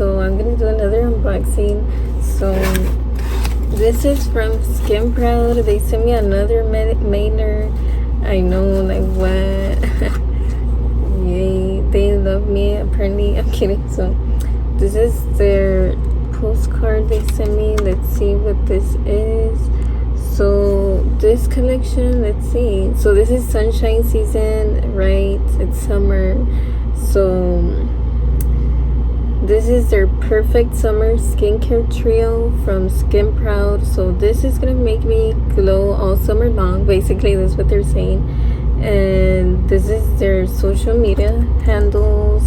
so I'm gonna do another unboxing. So this is from Skinproud. They sent me another mailer. I know, like, what? Yay, they love me apparently. I'm kidding. So this is their postcard they sent me. Let's see what this is. So this collection, let's see, so this is sunshine season, right? It's summer. So this is their perfect summer skincare trio from Skinproud. So this is gonna make me glow all summer long. Basically, that's what they're saying. And this is their social media handles.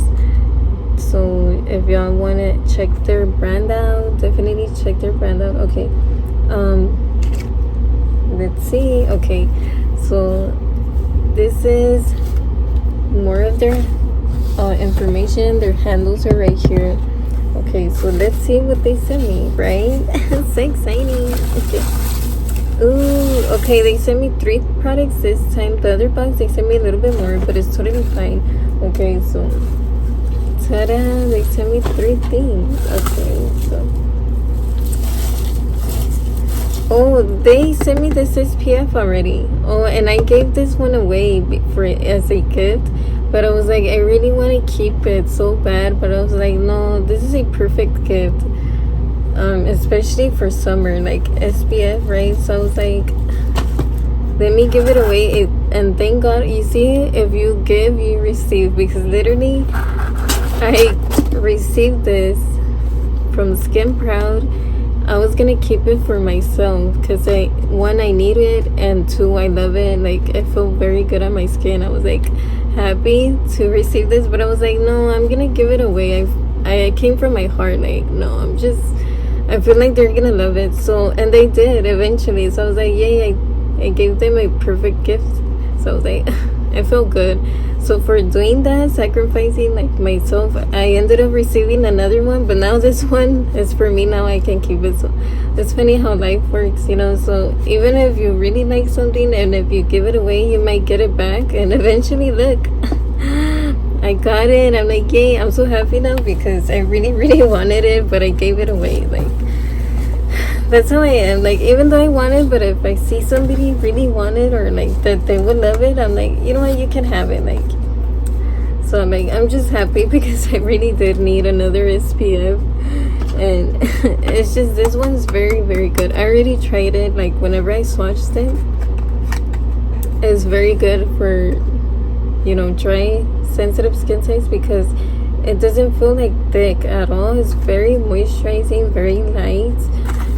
So if y'all want to check their brand out, definitely check their brand out. Okay, let's see. Okay, so this is more of their information. Their handles are right here. Okay, so let's see what they sent me, right? It's so exciting. Okay. Ooh, okay, they sent me 3 products this time. The other box they sent me a little bit more, but it's totally fine. Okay, so ta-da, they sent me 3 things. Okay, so oh, they sent me this SPF already. Oh, and I gave this one away as a gift, but I was like, I really want to keep it so bad, but I was like, no, this is a perfect gift, especially for summer, like SPF, right? So I was like, let me give it away. And thank God, you see, if you give, you receive, because literally I received this from Skinproud. I was gonna keep it for myself because one, I need it, and 2, I love it. Like, I feel very good on my skin. I was like happy to receive this, but I was like, no, I'm gonna give it away. I came from my heart, like, no, I feel like they're gonna love it. So, and they did eventually. So I was like, yay, I gave them a perfect gift. So I was like, I felt good. So for doing that, sacrificing like myself, I ended up receiving another one, but now this one is for me. Now I can keep it. So it's funny how life works, you know. So even if you really like something, and if you give it away, you might get it back, and eventually, look, I got it. I'm like, yay, I'm so happy now because I really, really wanted it, but I gave it away. Like, that's how I am. Like, even though I want it, but if I see somebody really want it, or like that they would love it, I'm like, you know what, you can have it. Like, so I'm like, I'm just happy because I really did need another SPF. And it's just, this one's very, very good. I already tried it. Like, whenever I swatched it, it's very good for, you know, dry, sensitive skin types, because it doesn't feel like thick at all. It's very moisturizing, very light,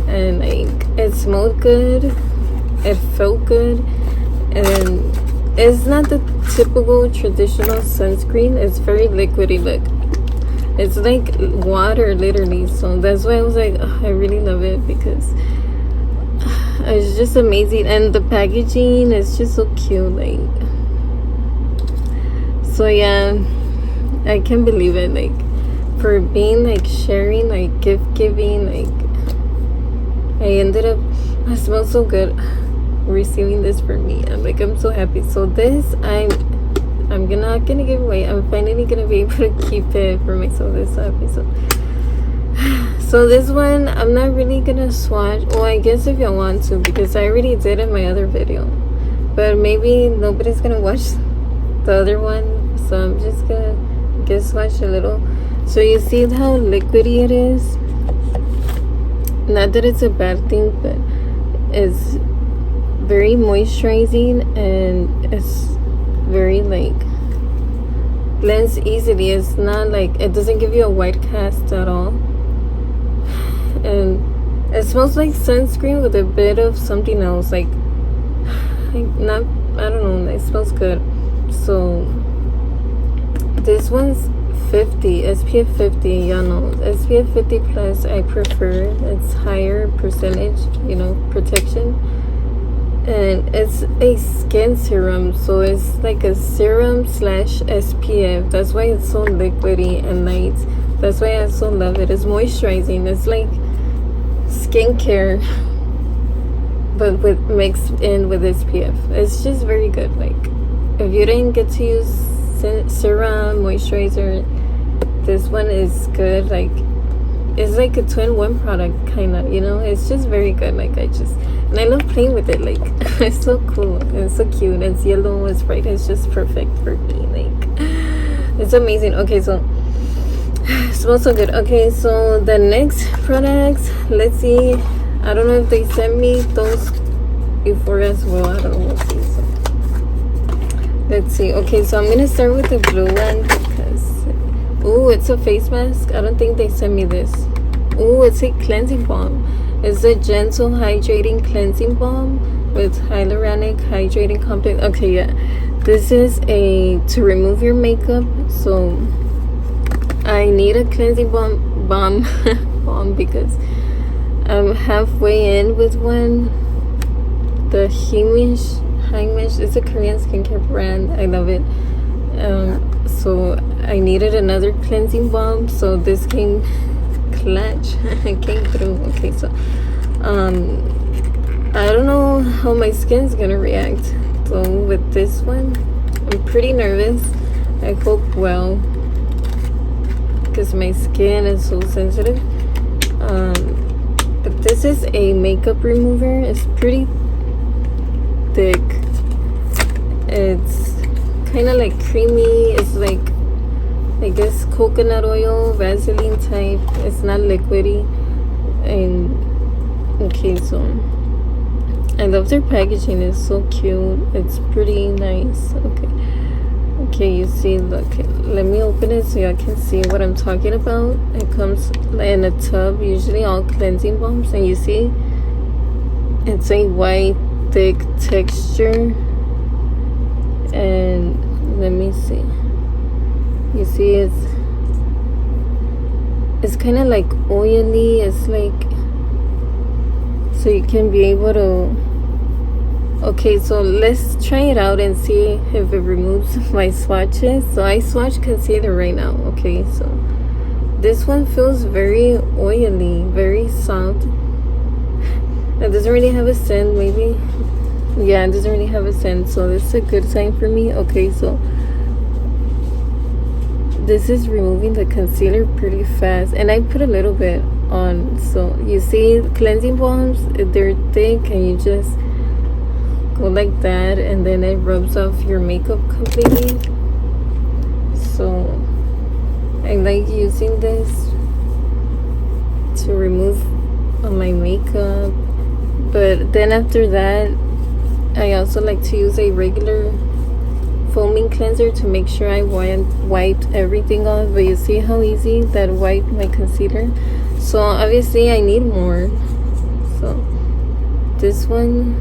and like, it smelled good, it felt good, and it's not the typical traditional sunscreen. It's very liquidy. Look, it's like water, literally. So that's why I was like, oh, I really love it, because it's just amazing, and the packaging is just so cute. Like, so yeah, I can't believe it. Like, for being like sharing, like gift giving, like, I ended up, I smell so good receiving this for me. I'm like, I'm so happy. So this, I'm not gonna give away. I'm finally gonna be able to keep it for myself. This happy. So this one, I'm not really gonna swatch. Well, I guess if you want to, because I already did in my other video, but maybe nobody's gonna watch the other one, so I'm just gonna swatch a little. So you see how liquidy it is. Not that it's a bad thing, but it's very moisturizing, and it's very like blends easily. It's not like, it doesn't give you a white cast at all, and it smells like sunscreen with a bit of something else, like not, I don't know, it smells good. So this one's 50, SPF 50, y'all know SPF 50 plus I prefer. It's higher percentage, you know, protection, and it's a skin serum, so it's like a serum slash SPF. That's why it's so liquidy and light. That's why I so love it. It's moisturizing. It's like skincare, but with mixed in with SPF. It's just very good. Like, if you didn't get to use serum, moisturizer, this one is good. Like, it's like a twin-one product, kind of, you know. It's just very good. Like, and I love playing with it. Like, it's so cool and it's so cute. It's yellow, it's bright, it's just perfect for me. Like, it's amazing. Okay, so it smells so good. Okay, so the next products, let's see. I don't know if they sent me those before as well. I don't know. We'll see. So let's see. Okay, so I'm gonna start with the blue one because, oh, it's a face mask. I don't think they sent me this. Oh, it's a cleansing balm. It's a gentle hydrating cleansing balm with hyaluronic hydrating complex. Okay, yeah, this is a to remove your makeup. So I need a cleansing balm because I'm halfway in with one. The Heimish is a Korean skincare brand. I love it. So I needed another cleansing balm. So this came clutch. It came through. Okay, so I don't know how my skin's gonna react. So with this one, I'm pretty nervous. I hope well, because my skin is so sensitive. But this is a makeup remover. It's pretty thick. It's kind of like creamy. It's like, I guess, coconut oil, Vaseline type. It's not liquidy. And okay, so I love their packaging. It's so cute. It's pretty nice. Okay, you see, look, let me open it so y'all can see what I'm talking about. It comes in a tub, usually all cleansing balms, and you see it's a white thick texture. And let me see, you see it's kind of like oily. It's like, so you can be able to, okay, so let's try it out and see if it removes my swatches. So I swatch concealer right now. Okay, so this one feels very oily, very soft. It doesn't really have a scent. Maybe, yeah, it doesn't really have a scent, so this is a good sign for me. Okay, so this is removing the concealer pretty fast, and I put a little bit on. So you see, cleansing balms, they're thick, and you just go like that, and then it rubs off your makeup completely. So I like using this to remove my makeup, but then after that I also like to use a regular foaming cleanser to make sure I wiped everything off. But you see how easy that wiped my concealer. So obviously I need more. So this one,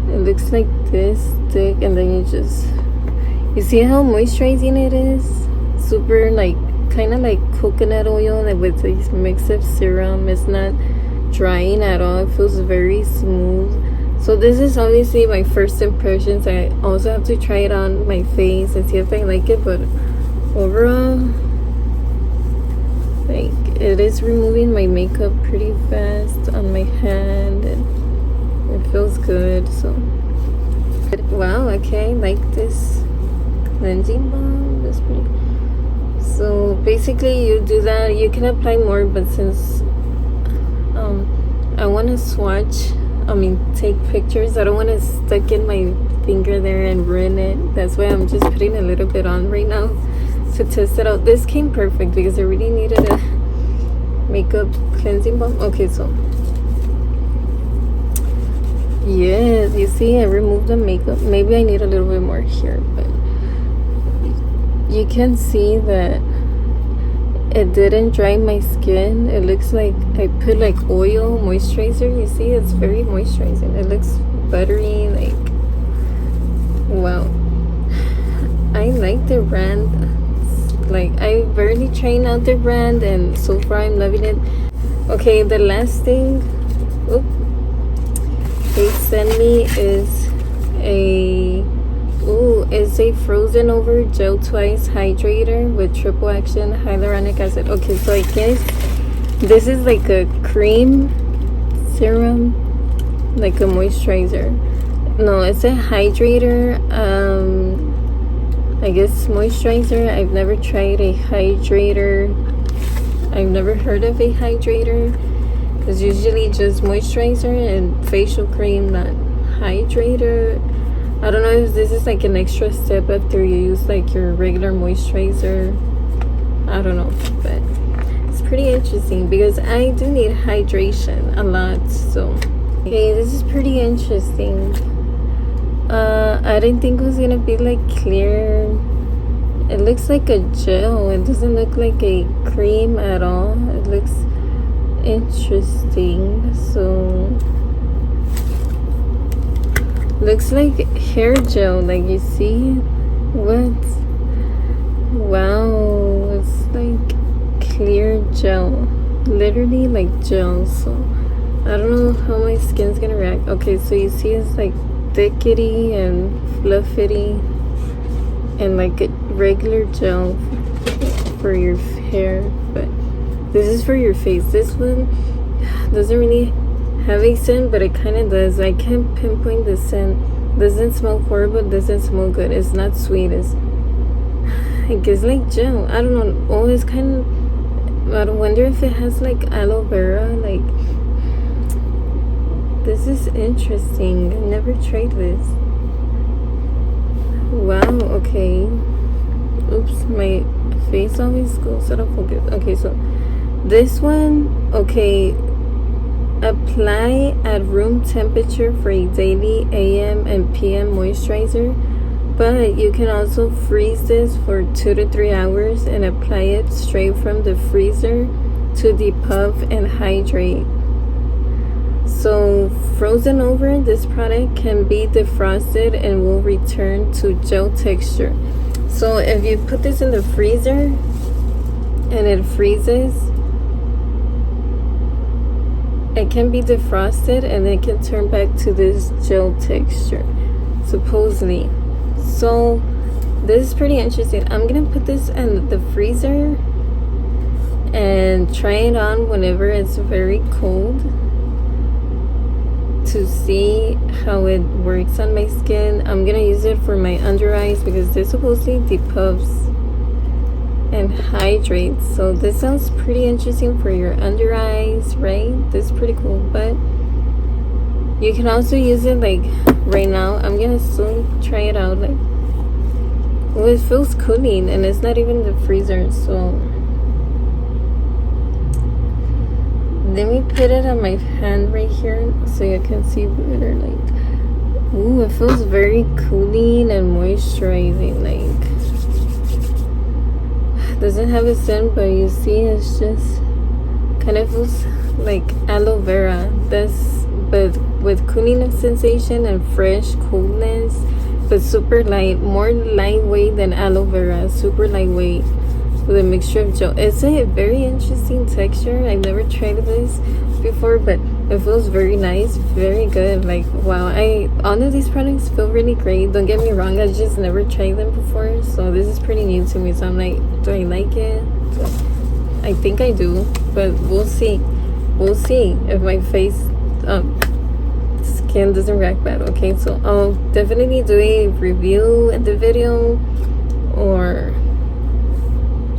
it looks like this thick, and then you see how moisturizing it is. Super, like, kind of like coconut oil, like with this mix of serum. It's not drying at all. It feels very smooth. So this is obviously my first impressions. I also have to try it on my face and see if I like it, but overall, like, it is removing my makeup pretty fast on my hand, and it feels good. So wow, okay, like this cleansing balm. That's pretty. So basically you do that. You can apply more, but since I want to swatch, take pictures, I don't want to stick in my finger there and ruin it. That's why I'm just putting a little bit on right now to test it out. This came perfect because I really needed a makeup cleansing balm. Okay, so yes, you see, I removed the makeup. Maybe I need a little bit more here, but you can see that it didn't dry my skin. It looks like I put like oil moisturizer. You see, it's very moisturizing. It looks buttery, like, wow. I like the brand. Like, I barely tried out the brand, and so far I'm loving it. Okay, the last thing they sent me is it's a frozen over gel twice hydrator with triple action hyaluronic acid. Okay, so I guess this is like a cream serum, like a moisturizer. No, it's a hydrator. I guess moisturizer. I've never tried a hydrator I've never heard of a hydrator. It's usually just moisturizer and facial cream, not hydrator. I don't know if this is like an extra step after you use like your regular moisturizer. I don't know, but it's pretty interesting because I do need hydration a lot. So okay, this is pretty interesting. I didn't think it was gonna be like clear. It looks like a gel. It doesn't look like a cream at all. It looks interesting. So looks like hair gel, like you see. What? Wow, it's like clear gel, literally like gel. So I don't know how my skin's gonna react. Okay, so you see it's like thickety and fluffity and like a regular gel for your hair, but this is for your face. This one doesn't really have a scent, but it kind of does. I can't pinpoint the scent. Doesn't smell horrible, doesn't smell good. It's not sweet. It's like gel. I don't know. Oh, it's kind of, I wonder if it has like aloe vera. Like, this is interesting. I never tried this. Wow, okay. Oops, my face always goes out of focus. Okay, so this one, okay, apply at room temperature for a daily AM and PM moisturizer, but you can also freeze this for 2 to 3 hours and apply it straight from the freezer to depuff and hydrate. So frozen over, this product can be defrosted and will return to gel texture. So if you put this in the freezer and it freezes, it can be defrosted and it can turn back to this gel texture, supposedly. So this is pretty interesting. I'm gonna put this in the freezer and try it on whenever it's very cold to see how it works on my skin. I'm gonna use it for my under eyes because this supposedly depuffs and hydrates. So this sounds pretty interesting for your under eyes, right? This is pretty cool, but you can also use it like right now. I'm gonna soon try it out. Like, well, it feels cooling and it's not even the freezer. So let me put it on my hand right here so you can see better. Like, ooh, it feels very cooling and moisturizing. Like, doesn't have a scent, but you see it's just kind of feels like aloe vera. But with cooling sensation and fresh coolness, but super light, more lightweight than aloe vera, super lightweight with a mixture of gel. It's a very interesting texture. I've never tried this before, but it feels very nice, very good. Like, wow, all of these products feel really great. Don't get me wrong, I just never tried them before, so this is pretty new to me. So I'm like, do I like it? I think I do, but we'll see. We'll see if my face skin doesn't react bad. Okay, so I'll definitely do a review in the video or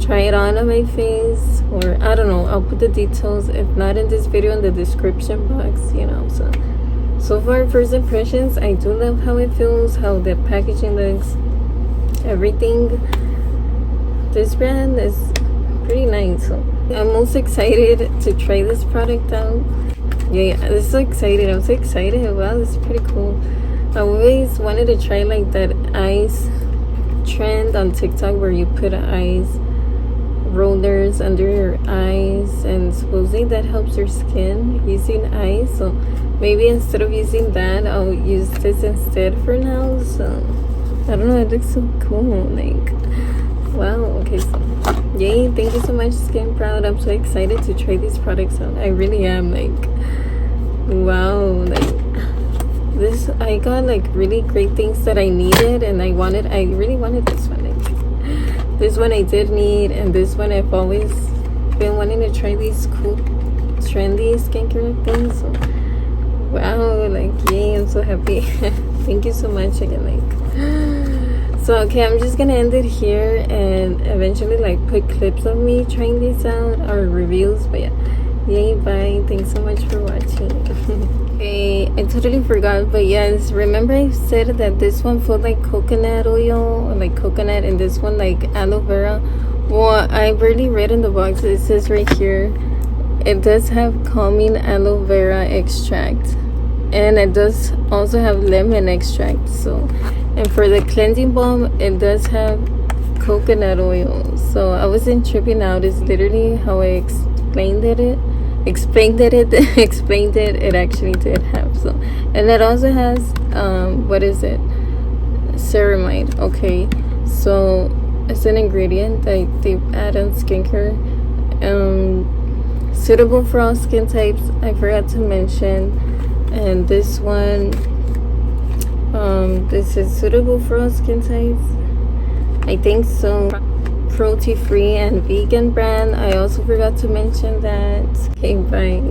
try it on my face, or I don't know, I'll put the details, if not in this video, in the description box, you know. So far, first impressions, I do love how it feels, how the packaging looks, everything. This brand is pretty nice. So I'm most excited to try this product out. Yeah, this is so excited. I'm so excited. Wow, this is pretty cool. I always wanted to try like that eyes trend on TikTok where you put eyes rollers under your eyes, and supposedly that helps your skin using eyes. So maybe instead of using that, I'll use this instead for now. So I don't know, it looks so cool. Like, wow. Okay, so yay, thank you so much, Skinproud. I'm so excited to try these products out. I really am. Like, wow, like this, I got like really great things that I needed, and I really wanted this one. Like, this one I did need, and this one I've always been wanting to try these cool trendy skincare things. So wow, like, yay, I'm so happy. Thank you so much again. Like, So okay, I'm just gonna end it here and eventually like put clips of me trying this out or reviews. But yeah, yay, bye. Thanks so much for watching. Okay, I totally forgot, but yes, remember I said that this one felt like coconut oil or like coconut, and this one like aloe vera. Well, I barely read in the box. It says right here it does have calming aloe vera extract, and it does also have lemon extract. So, and for the cleansing balm, it does have coconut oil. So I wasn't tripping out. It's literally how I explained it. It actually did have. So, and it also has what is it, ceramide. Okay, so it's an ingredient that they add on skincare, suitable for all skin types. I forgot to mention. And this one, this is suitable for all skin types, I think so. Cruelty free and vegan brand. I also forgot to mention that. Okay, bye.